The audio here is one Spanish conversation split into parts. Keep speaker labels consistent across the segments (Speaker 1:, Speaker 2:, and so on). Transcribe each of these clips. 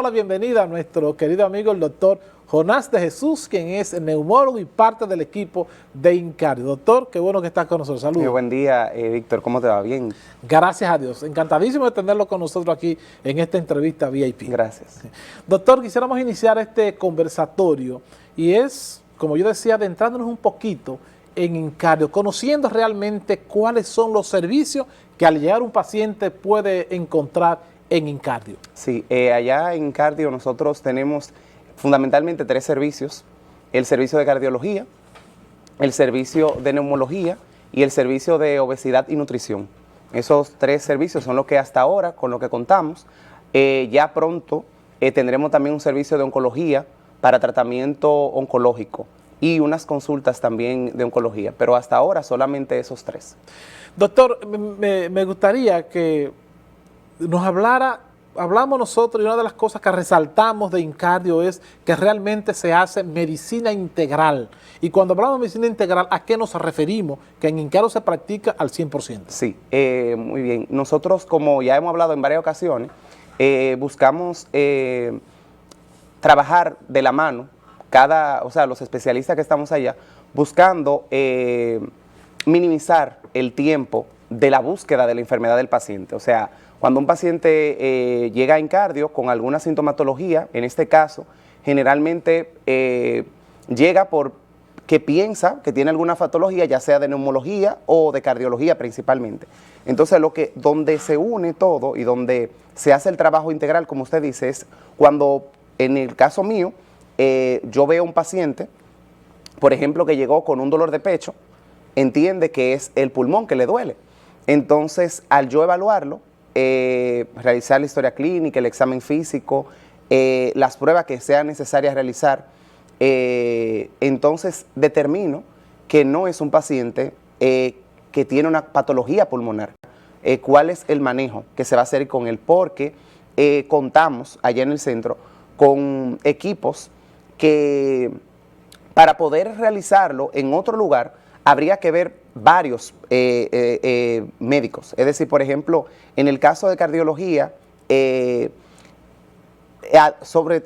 Speaker 1: la bienvenida a nuestro querido amigo el doctor Jonás de Jesús, quien es neumólogo y parte del equipo de InCardio. Doctor, qué bueno que estás con nosotros. Saludos.
Speaker 2: Buen día, Víctor. ¿Cómo te va? Bien.
Speaker 1: Gracias a Dios. Encantadísimo de tenerlo con nosotros aquí en esta entrevista VIP.
Speaker 2: Gracias.
Speaker 1: Doctor, quisiéramos iniciar este conversatorio y es, como yo decía, adentrándonos un poquito en InCardio, conociendo realmente cuáles son los servicios que al llegar un paciente puede encontrar en InCardio.
Speaker 2: Sí, allá en InCardio nosotros tenemos fundamentalmente 3 servicios: el servicio de cardiología, el servicio de neumología y el servicio de obesidad y nutrición. Esos 3 servicios son los que hasta ahora, con lo que contamos. Ya pronto tendremos también un servicio de oncología para tratamiento oncológico y unas consultas también de oncología, pero hasta ahora solamente esos 3.
Speaker 1: Doctor, me gustaría que nos hablamos nosotros, y una de las cosas que resaltamos de InCardio es que realmente se hace medicina integral. Y cuando hablamos de medicina integral, ¿a qué nos referimos? Que en InCardio se practica al 100%.
Speaker 2: Sí, muy bien. Nosotros, como ya hemos hablado en varias ocasiones, buscamos trabajar de la mano, los especialistas que estamos allá, buscando minimizar el tiempo de la búsqueda de la enfermedad del paciente. O sea, cuando un paciente llega a InCardio con alguna sintomatología, en este caso, generalmente llega porque piensa que tiene alguna patología, ya sea de neumología o de cardiología principalmente. Entonces, donde se une todo y donde se hace el trabajo integral, como usted dice, es cuando, en el caso mío, yo veo un paciente, por ejemplo, que llegó con un dolor de pecho, entiende que es el pulmón que le duele. Entonces, al yo evaluarlo, realizar la historia clínica, el examen físico, las pruebas que sean necesarias realizar, entonces determino que no es un paciente que tiene una patología pulmonar. ¿Cuál es el manejo que se va a hacer con él? Porque contamos allá en el centro con equipos que, para poder realizarlo en otro lugar, habría que ver varios médicos. Es decir, por ejemplo, en el caso de cardiología,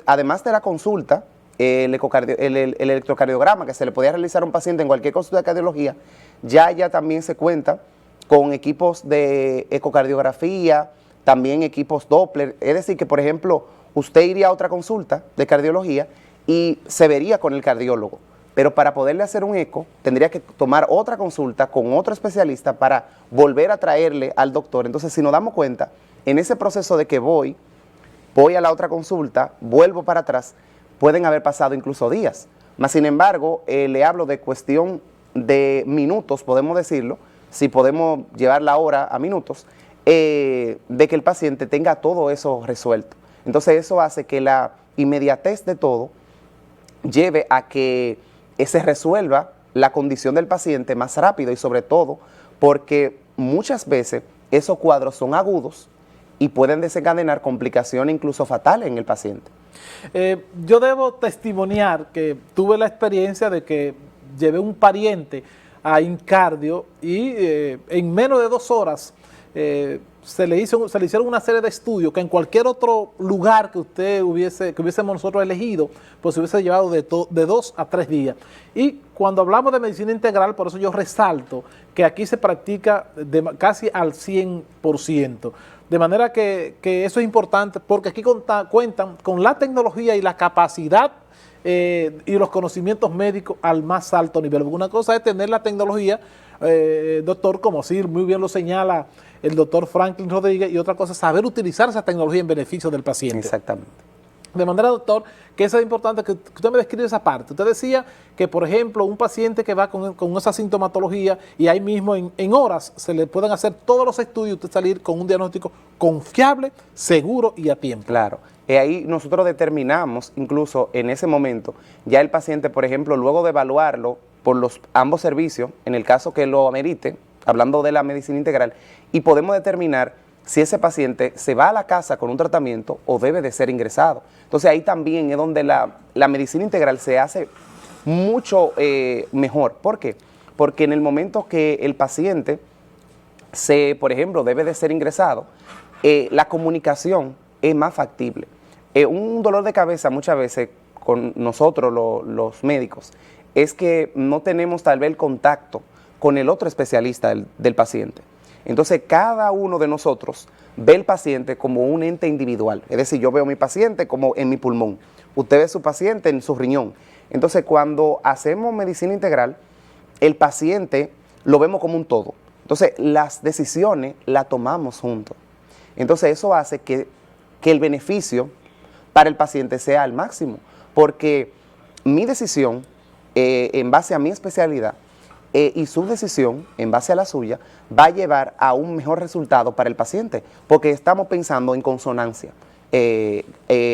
Speaker 2: además de la consulta, el electrocardiograma que se le podía realizar a un paciente en cualquier consulta de cardiología, ya también se cuenta con equipos de ecocardiografía, también equipos Doppler. Es decir, que por ejemplo, usted iría a otra consulta de cardiología y se vería con el cardiólogo, pero para poderle hacer un eco tendría que tomar otra consulta con otro especialista para volver a traerle al doctor. Entonces, si nos damos cuenta, en ese proceso de que voy a la otra consulta, vuelvo para atrás, pueden haber pasado incluso días. Mas, sin embargo, le hablo de cuestión de minutos, podemos decirlo, si podemos llevar la hora a minutos, de que el paciente tenga todo eso resuelto. Entonces, eso hace que la inmediatez de todo lleve a que se resuelva la condición del paciente más rápido, y sobre todo porque muchas veces esos cuadros son agudos y pueden desencadenar complicaciones incluso fatales en el paciente.
Speaker 1: Yo debo testimoniar que tuve la experiencia de que llevé un pariente a InCardio y en menos de 2 horas se le hicieron una serie de estudios que en cualquier otro lugar que hubiésemos nosotros elegido, pues se hubiese llevado de 2 a 3 días. Y cuando hablamos de medicina integral, por eso yo resalto que aquí se practica casi al 100%. De manera que eso es importante, porque aquí cuentan con la tecnología y la capacidad y los conocimientos médicos al más alto nivel. Una cosa es tener la tecnología, doctor, como así muy bien lo señala el doctor Franklin Rodríguez, y otra cosa es saber utilizar esa tecnología en beneficio del paciente.
Speaker 2: Exactamente.
Speaker 1: De manera, doctor, que eso es importante que usted me describa esa parte. Usted decía que, por ejemplo, un paciente que va con esa sintomatología y ahí mismo en horas se le pueden hacer todos los estudios y usted salir con un diagnóstico confiable, seguro y a tiempo.
Speaker 2: Claro. Ahí nosotros determinamos, incluso en ese momento, ya el paciente, por ejemplo, luego de evaluarlo por ambos servicios, en el caso que lo amerite, hablando de la medicina integral, y podemos determinar si ese paciente se va a la casa con un tratamiento o debe de ser ingresado. Entonces ahí también es donde la medicina integral se hace mucho mejor. ¿Por qué? Porque en el momento que el paciente por ejemplo, debe de ser ingresado, la comunicación es más factible. Un dolor de cabeza muchas veces con nosotros los médicos es que no tenemos tal vez el contacto con el otro especialista del paciente. Entonces cada uno de nosotros ve el paciente como un ente individual, es decir, yo veo a mi paciente como en mi pulmón, usted ve a su paciente en su riñón. Entonces cuando hacemos medicina integral, el paciente lo vemos como un todo. Entonces las decisiones las tomamos juntos. Entonces eso hace que el beneficio para el paciente sea al máximo, porque mi decisión en base a mi especialidad y su decisión en base a la suya va a llevar a un mejor resultado para el paciente, porque estamos pensando en consonancia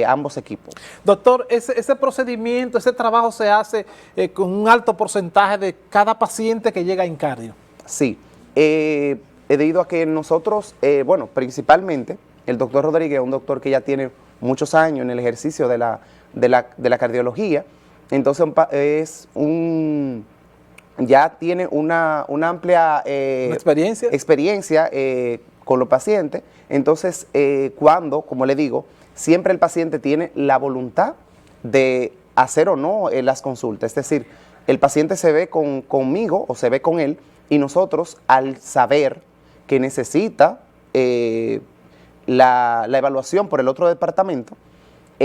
Speaker 2: ambos equipos.
Speaker 1: Doctor, ese procedimiento, ese trabajo se hace con un alto porcentaje de cada paciente que llega a Incardio.
Speaker 2: Sí, debido a que nosotros, bueno, principalmente el doctor Rodríguez es un doctor que ya tiene muchos años en el ejercicio de la cardiología, entonces ya tiene una amplia experiencia con los pacientes. Entonces, como le digo, siempre el paciente tiene la voluntad de hacer o no las consultas, es decir, el paciente se ve conmigo o se ve con él, y nosotros, al saber que necesita la evaluación por el otro departamento,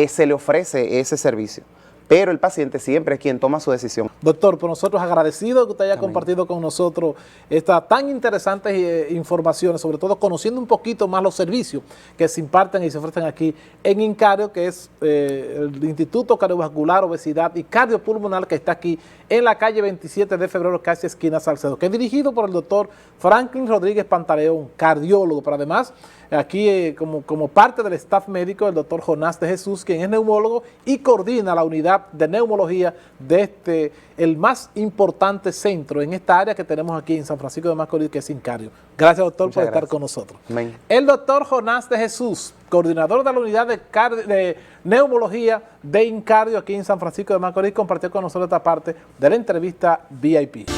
Speaker 2: se le ofrece ese servicio. Pero el paciente siempre es quien toma su decisión.
Speaker 1: Doctor, por nosotros agradecidos que usted haya compartido con nosotros estas tan interesantes informaciones, sobre todo conociendo un poquito más los servicios que se imparten y se ofrecen aquí en Incardio, que es el Instituto Cardiovascular, Obesidad y Cardiopulmonar, que está aquí en la calle 27 de febrero, casi esquina Salcedo, que es dirigido por el doctor Franklin Rodríguez Pantaleón, cardiólogo, pero además aquí como parte del staff médico, el doctor Jonás de Jesús, quien es neumólogo y coordina la unidad de neumología de el más importante centro en esta área que tenemos aquí en San Francisco de Macorís, que es Incardio. Gracias, doctor, por estar con nosotros.
Speaker 2: Amén.
Speaker 1: El doctor Jonás de Jesús, coordinador de la unidad de neumología de Incardio aquí en San Francisco de Macorís, compartió con nosotros esta parte de la entrevista VIP.